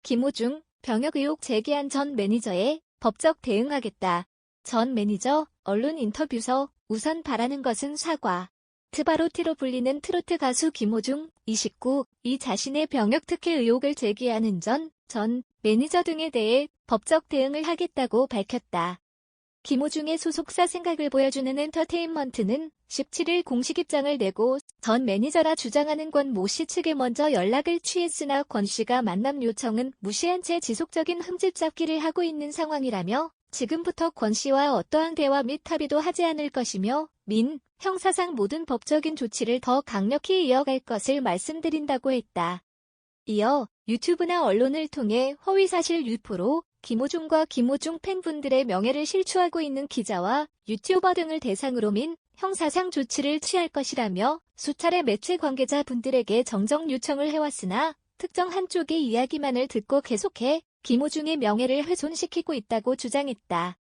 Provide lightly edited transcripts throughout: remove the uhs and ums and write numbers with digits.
김호중, 병역 의혹 제기한 전 매니저에 법적 대응하겠다. 전 매니저, 언론 인터뷰서 우선 바라는 것은 사과. 트바로티로 불리는 트로트 가수 김호중, 29, 이 자신의 병역 특혜 의혹을 제기하는 전 매니저 등에 대해 법적 대응을 하겠다고 밝혔다. 김호중의 소속사 생각을 보여주는 엔터테인먼트는 17일 공식 입장을 내고 전 매니저라 주장하는 권 모 씨 측에 먼저 연락을 취했으나 권 씨가 만남 요청은 무시한 채 지속적인 흠집 잡기를 하고 있는 상황이라며 지금부터 권 씨와 어떠한 대화 및 합의도 하지 않을 것이며 형사상 모든 법적인 조치를 더 강력히 이어갈 것을 말씀드린다고 했다. 이어 유튜브나 언론을 통해 허위사실 유포로 김호중과 김호중 팬분들의 명예를 실추하고 있는 기자와 유튜버 등을 대상으로 형사상 조치를 취할 것이라며 수차례 매체 관계자분들에게 정정 요청을 해왔으나 특정 한쪽의 이야기만을 듣고 계속해 김호중의 명예를 훼손시키고 있다고 주장했다.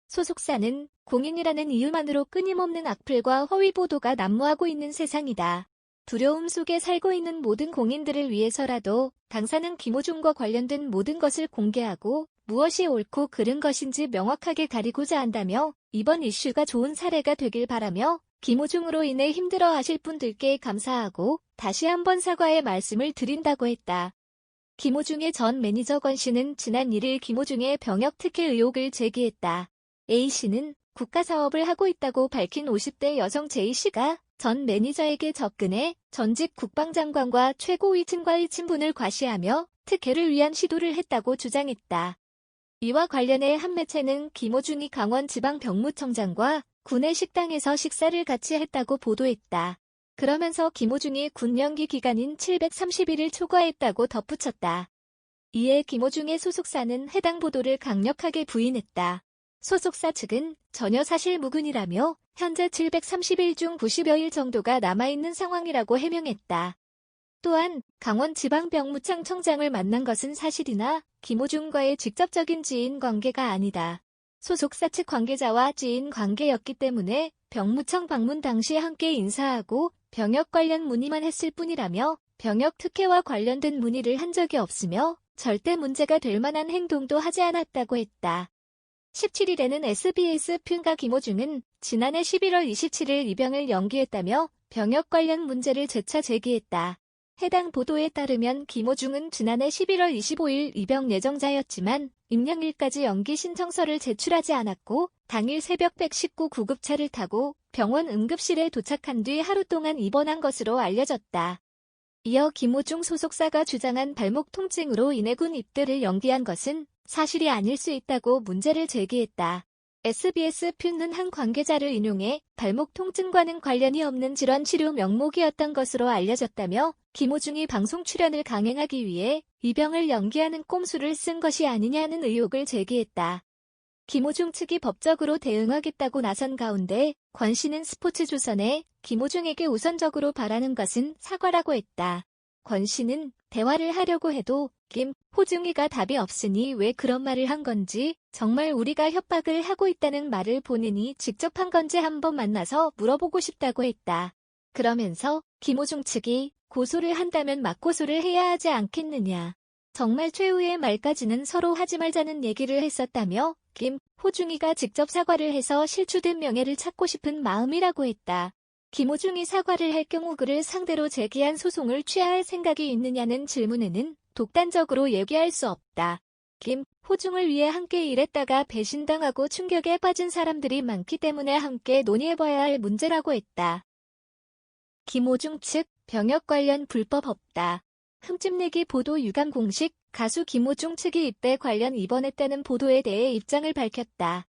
소속사는 공인이라는 이유만으로 끊임없는 악플과 허위 보도가 난무하고 있는 세상이다. 두려움 속에 살고 있는 모든 공인들을 위해서라도 당사는 김호중과 관련된 모든 것을 공개하고 무엇이 옳고 그른 것인지 명확하게 가리고자 한다며 이번 이슈가 좋은 사례가 되길 바라며 김호중으로 인해 힘들어하실 분들께 감사하고 다시 한번 사과의 말씀을 드린다고 했다. 김호중의 전 매니저 권 씨는 지난 1일 김호중의 병역 특혜 의혹을 제기했다. A씨는 국가사업을 하고 있다고 밝힌 50대 여성 J씨가 전 매니저에게 접근해 전직 국방장관과 최고위층과의 친분을 과시하며 특혜를 위한 시도를 했다고 주장했다. 이와 관련해 한 매체는 김호중이 강원지방병무청장과 군의 식당에서 식사를 같이 했다고 보도했다. 그러면서 김호중이 군 연기 기간인 731일 초과했다고 덧붙였다. 이에 김호중의 소속사는 해당 보도를 강력하게 부인했다. 소속사 측은 전혀 사실무근이라며 현재 730일 중 90여일 정도가 남아있는 상황이라고 해명했다. 또한 강원지방병무청 청장을 만난 것은 사실이나 김호중과의 직접적인 지인 관계가 아니다. 소속사 측 관계자와 지인 관계였기 때문에 병무청 방문 당시 함께 인사하고 병역 관련 문의만 했을 뿐이라며 병역 특혜와 관련된 문의를 한 적이 없으며 절대 문제가 될 만한 행동도 하지 않았다고 했다. 17일에는 SBS 푀가 김호중은 지난해 11월 27일 입영을 연기했다며 병역 관련 문제를 재차 제기했다. 해당 보도에 따르면 김호중은 지난해 11월 25일 입영 예정자였지만 입영일까지 연기 신청서를 제출하지 않았고 당일 새벽 119 구급차를 타고 병원 응급실에 도착한 뒤 하루 동안 입원한 것으로 알려졌다. 이어 김호중 소속사가 주장한 발목 통증으로 인해 군 입대를 연기한 것은 사실이 아닐 수 있다고 문제를 제기했다. SBS 푀는 한 관계자를 인용해 발목 통증과는 관련이 없는 질환 치료 명목이었던 것으로 알려졌다며 김호중이 방송 출연을 강행하기 위해 입영을 연기하는 꼼수를 쓴 것이 아니냐는 의혹을 제기했다. 김호중 측이 법적으로 대응하겠다고 나선 가운데 권 씨는 스포츠조선에 김호중에게 우선적으로 바라는 것은 사과라고 했다. 권 씨는 대화를 하려고 해도 호중이가 답이 없으니 왜 그런 말을 한 건지 정말 우리가 협박을 하고 있다는 말을 본인이 직접 한 건지 한번 만나서 물어보고 싶다고 했다. 그러면서 김호중 측이 고소를 한다면 맞고소를 해야 하지 않겠느냐. 정말 최후의 말까지는 서로 하지 말자는 얘기를 했었다며 호중이가 직접 사과를 해서 실추된 명예를 찾고 싶은 마음이라고 했다. 김호중이 사과를 할 경우 그를 상대로 제기한 소송을 취하할 생각이 있느냐는 질문에는 독단적으로 얘기할 수 없다. 호중을 위해 함께 일했다가 배신당하고 충격에 빠진 사람들이 많기 때문에 함께 논의해봐야 할 문제라고 했다. 김호중 측 병역 관련 불법 없다. 흠집내기 보도 유감 공식 가수 김호중 측이 입대 관련 입원했다는 보도에 대해 입장을 밝혔다.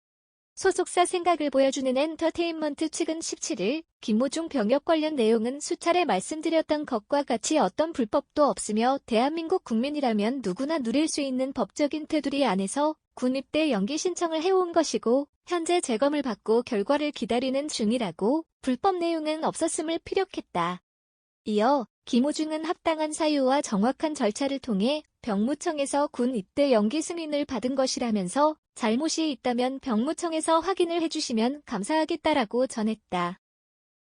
소속사 생각을 보여주는 엔터테인먼트 측은 17일 김호중 병역 관련 내용은 수차례 말씀드렸던 것과 같이 어떤 불법도 없으며 대한민국 국민이라면 누구나 누릴 수 있는 법적인 테두리 안에서 군 입대 연기 신청을 해온 것이고 현재 재검을 받고 결과를 기다리는 중이라고 불법 내용은 없었음을 피력했다. 이어 김호중은 합당한 사유와 정확한 절차를 통해 병무청에서 군 입대 연기 승인을 받은 것이라면서 잘못이 있다면 병무청에서 확인을 해주시면 감사하겠다라고 전했다.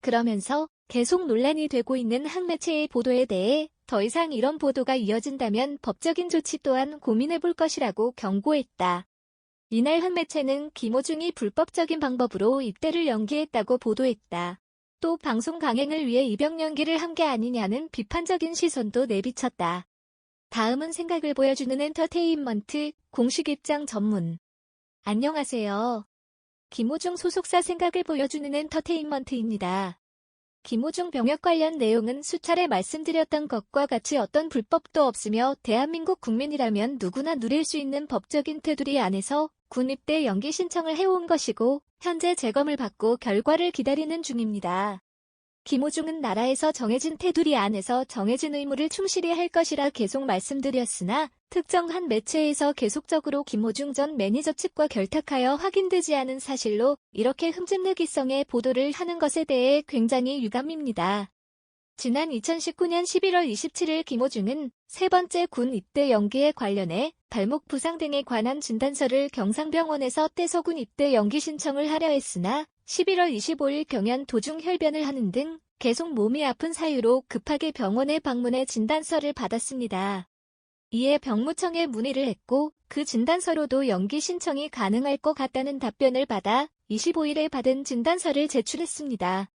그러면서 계속 논란이 되고 있는 한 매체의 보도에 대해 더 이상 이런 보도가 이어진다면 법적인 조치 또한 고민해볼 것이라고 경고했다. 이날 한 매체는 김호중이 불법적인 방법으로 입대를 연기했다고 보도했다. 또 방송 강행을 위해 입영 연기를 한 게 아니냐는 비판적인 시선도 내비쳤다. 다음은 생각을 보여주는 엔터테인먼트 공식 입장 전문. 안녕하세요. 김호중 소속사 생각을 보여주는 엔터테인먼트입니다. 김호중 병역 관련 내용은 수차례 말씀드렸던 것과 같이 어떤 불법도 없으며 대한민국 국민이라면 누구나 누릴 수 있는 법적인 테두리 안에서 군 입대 연기 신청을 해온 것이고 현재 재검을 받고 결과를 기다리는 중입니다. 김호중은 나라에서 정해진 테두리 안에서 정해진 의무를 충실히 할 것이라 계속 말씀드렸으나 특정한 매체에서 계속적으로 김호중 전 매니저 측과 결탁하여 확인되지 않은 사실로 이렇게 흠집내기성의 보도를 하는 것에 대해 굉장히 유감입니다. 지난 2019년 11월 27일 김호중은 세 번째 군 입대 연기에 관련해 발목 부상 등에 관한 진단서를 경상병원에서 떼서 군 입대 연기 신청을 하려 했으나 11월 25일 경연 도중 혈변을 하는 등 계속 몸이 아픈 사유로 급하게 병원에 방문해 진단서를 받았습니다. 이에 병무청에 문의를 했고 그 진단서로도 연기 신청이 가능할 것 같다는 답변을 받아 25일에 받은 진단서를 제출했습니다.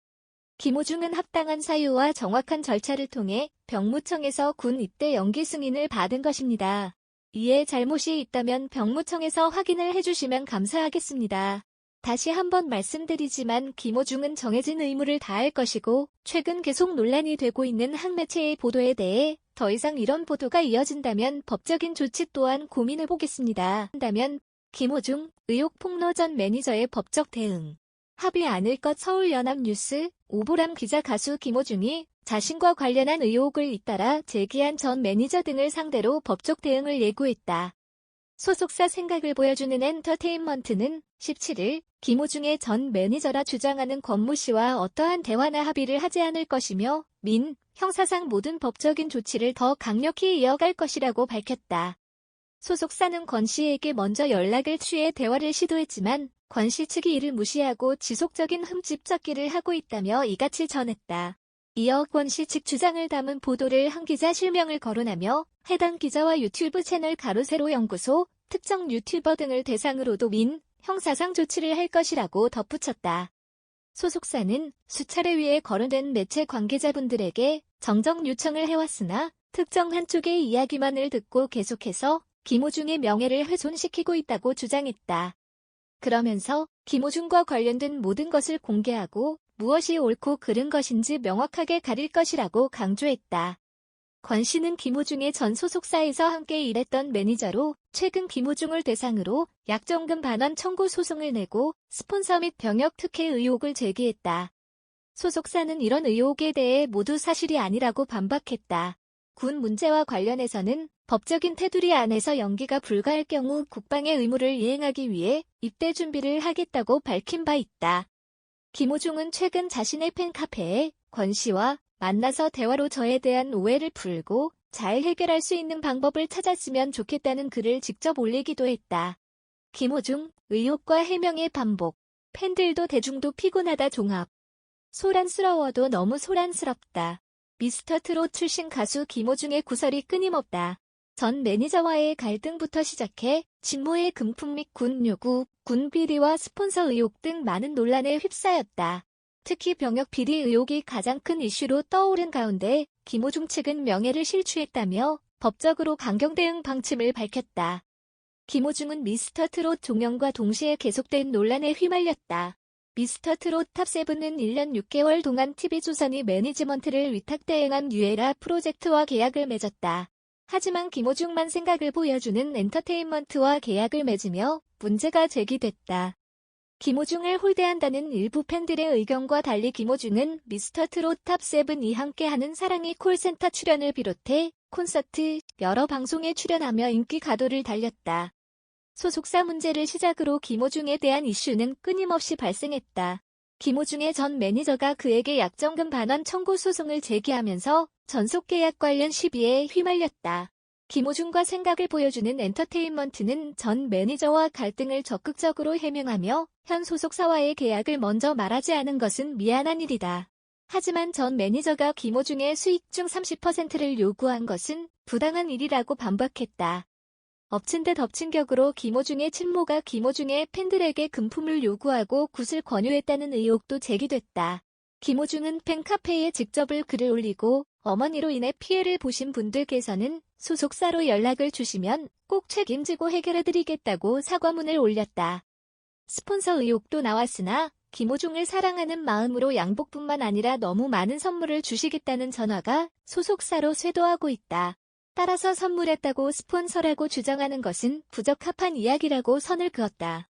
김호중은 합당한 사유와 정확한 절차를 통해 병무청에서 군 입대 연기 승인을 받은 것입니다. 이에 잘못이 있다면 병무청에서 확인을 해주시면 감사하겠습니다. 다시 한번 말씀드리지만 김호중은 정해진 의무를 다할 것이고 최근 계속 논란이 되고 있는 한 매체의 보도에 대해 더 이상 이런 보도가 이어진다면 법적인 조치 또한 고민해보겠습니다. 한다면 김호중 의혹 폭로 전 매니저의 법적 대응. 합의 않을 것 서울연합뉴스 오보람 기자 가수 김호중이 자신과 관련한 의혹을 잇따라 제기한 전 매니저 등을 상대로 법적 대응을 예고했다. 소속사 생각을 보여주는 엔터테인먼트는 17일 김호중의 전 매니저라 주장하는 권모 씨와 어떠한 대화나 합의를 하지 않을 것이며 민, 형사상 모든 법적인 조치를 더 강력히 이어갈 것이라고 밝혔다. 소속사는 권 씨에게 먼저 연락을 취해 대화를 시도했지만 권 씨 측이 이를 무시하고 지속적인 흠집 찾기를 하고 있다며 이같이 전했다. 이어 권 씨 측 주장을 담은 보도를 한 기자 실명을 거론하며 해당 기자와 유튜브 채널 가로세로 연구소, 특정 유튜버 등을 대상으로도 민, 형사상 조치를 할 것이라고 덧붙였다. 소속사는 수차례 위에 거론된 매체 관계자분들에게 정정 요청을 해왔으나 특정 한쪽의 이야기만을 듣고 계속해서 김호중의 명예를 훼손시키고 있다고 주장했다. 그러면서 김호중과 관련된 모든 것을 공개하고 무엇이 옳고 그른 것인지 명확하게 가릴 것이라고 강조했다. 권 씨는 김호중의 전 소속사에서 함께 일했던 매니저로 최근 김호중을 대상으로 약정금 반환 청구 소송을 내고 스폰서 및 병역 특혜 의혹을 제기했다. 소속사는 이런 의혹에 대해 모두 사실이 아니라고 반박했다. 군 문제와 관련해서는 법적인 테두리 안에서 연기가 불가할 경우 국방의 의무를 이행하기 위해 입대 준비를 하겠다고 밝힌 바 있다. 김호중은 최근 자신의 팬카페에 권 씨와 만나서 대화로 저에 대한 오해를 풀고 잘 해결할 수 있는 방법을 찾았으면 좋겠다는 글을 직접 올리기도 했다. 김호중, 의혹과 해명의 반복. 팬들도 대중도 피곤하다 종합. 소란스러워도 너무 소란스럽다. 미스터트롯 출신 가수 김호중의 구설이 끊임없다. 전 매니저와의 갈등부터 시작해 직무의 금품 및 군 요구, 군 비리와 스폰서 의혹 등 많은 논란에 휩싸였다. 특히 병역 비리 의혹이 가장 큰 이슈로 떠오른 가운데 김호중 측은 명예를 실추했다며 법적으로 강경 대응 방침을 밝혔다. 김호중은 미스터트롯 종영과 동시에 계속된 논란에 휘말렸다. 미스터트롯 탑7은 1년 6개월 동안 TV조선이 매니지먼트를 위탁 대행한 뉴에라 프로젝트와 계약을 맺었다. 하지만 김호중만 생각을 보여주는 엔터테인먼트와 계약을 맺으며 문제가 제기됐다. 김호중을 홀대한다는 일부 팬들의 의견과 달리 김호중은 미스터트롯 탑7이 함께하는 사랑의 콜센터 출연을 비롯해 콘서트, 여러 방송에 출연하며 인기 가도를 달렸다. 소속사 문제를 시작으로 김호중에 대한 이슈는 끊임없이 발생했다. 김호중의 전 매니저가 그에게 약정금 반환 청구 소송을 제기하면서 전속계약 관련 시비에 휘말렸다. 김호중과 생각을 보여주는 엔터테인먼트는 전 매니저와 갈등을 적극적으로 해명하며 현 소속사와의 계약을 먼저 말하지 않은 것은 미안한 일이다. 하지만 전 매니저가 김호중의 수익 중 30%를 요구한 것은 부당한 일이라고 반박했다. 엎친 데 덮친 격으로 김호중의 친모가 김호중의 팬들에게 금품을 요구하고 굿을 권유했다는 의혹도 제기됐다. 김호중은 팬카페에 직접 글을 올리고 어머니로 인해 피해를 보신 분들께서는 소속사로 연락을 주시면 꼭 책임지고 해결해드리겠다고 사과문을 올렸다. 스폰서 의혹도 나왔으나 김호중을 사랑하는 마음으로 양복뿐만 아니라 너무 많은 선물을 주시겠다는 전화가 소속사로 쇄도하고 있다. 따라서 선물했다고 스폰서라고 주장하는 것은 부적합한 이야기라고 선을 그었다.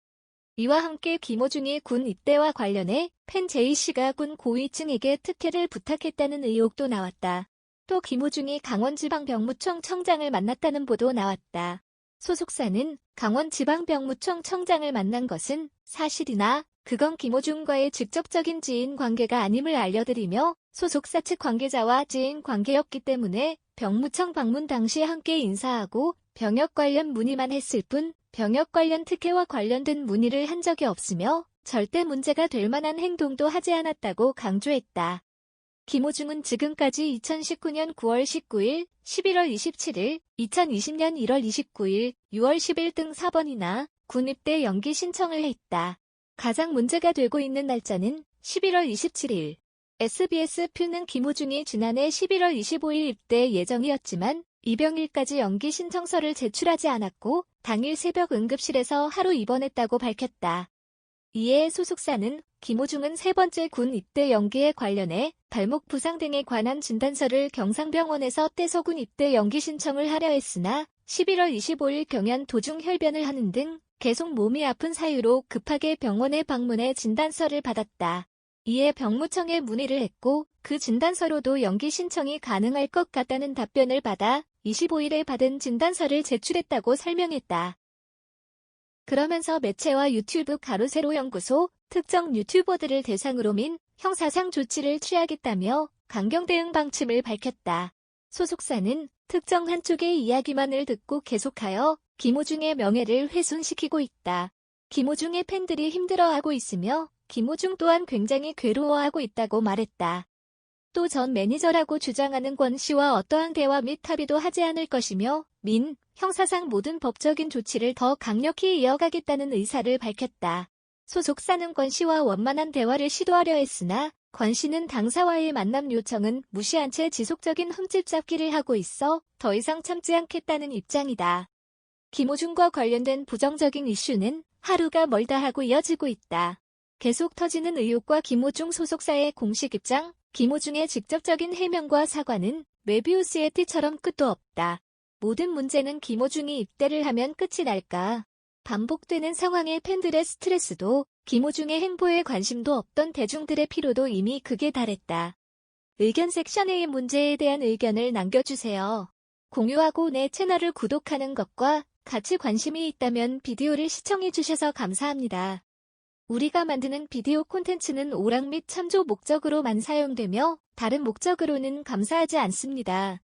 이와 함께 김호중이 군 입대와 관련해 팬 J씨가 군 고위층에게 특혜를 부탁했다는 의혹도 나왔다. 또 김호중이 강원지방병무청 청장을 만났다는 보도 나왔다. 소속사는 강원지방병무청 청장을 만난 것은 사실이나 그건 김호중과의 직접적인 지인 관계가 아님을 알려드리며 소속사 측 관계자와 지인 관계였기 때문에 병무청 방문 당시 함께 인사하고 병역 관련 문의만 했을 뿐 병역 관련 특혜와 관련된 문의를 한 적이 없으며 절대 문제가 될 만한 행동도 하지 않았다고 강조했다. 김호중은 지금까지 2019년 9월 19일, 11월 27일, 2020년 1월 29일, 6월 10일 등 4번이나 군 입대 연기 신청을 했다. 가장 문제가 되고 있는 날짜는 11월 27일. SBS 표는 김호중이 지난해 11월 25일 입대 예정이었지만 입영일까지 연기 신청서를 제출하지 않았고 당일 새벽 응급실에서 하루 입원했다고 밝혔다. 이에 소속사는 김호중은 세 번째 군 입대 연기에 관련해 발목 부상 등에 관한 진단서를 경상병원에서 떼서 군 입대 연기 신청을 하려 했으나 11월 25일 경연 도중 혈변을 하는 등 계속 몸이 아픈 사유로 급하게 병원에 방문해 진단서를 받았다. 이에 병무청에 문의를 했고 그 진단서로도 연기 신청이 가능할 것 같다는 답변을 받아 25일에 받은 진단서를 제출했다고 설명했다. 그러면서 매체와 유튜브 가로세로 연구소, 특정 유튜버들을 대상으로 민 형사상 조치를 취하겠다며 강경 대응 방침을 밝혔다. 소속사는 특정 한쪽의 이야기만을 듣고 계속하여 김호중의 명예를 훼손시키고 있다. 김호중의 팬들이 힘들어하고 있으며 김호중 또한 굉장히 괴로워하고 있다고 말했다. 또 전 매니저라고 주장하는 권 씨와 어떠한 대화 및 합의도 하지 않을 것이며 민, 형사상 모든 법적인 조치를 더 강력히 이어가겠다는 의사를 밝혔다. 소속사는 권 씨와 원만한 대화를 시도하려 했으나 권 씨는 당사와의 만남 요청은 무시한 채 지속적인 흠집 잡기를 하고 있어 더 이상 참지 않겠다는 입장이다. 김호중과 관련된 부정적인 이슈는 하루가 멀다 하고 이어지고 있다. 계속 터지는 의혹과 김호중 소속사의 공식 입장, 김호중의 직접적인 해명과 사과는 메비우스의 띠처럼 끝도 없다. 모든 문제는 김호중이 입대를 하면 끝이 날까? 반복되는 상황에 팬들의 스트레스도 김호중의 행보에 관심도 없던 대중들의 피로도 이미 극에 달했다. 의견 섹션에 이 문제에 대한 의견을 남겨주세요. 공유하고 내 채널을 구독하는 것과 같이 관심이 있다면 비디오를 시청해주셔서 감사합니다. 우리가 만드는 비디오 콘텐츠는 오락 및 참조 목적으로만 사용되며 다른 목적으로는 감사하지 않습니다.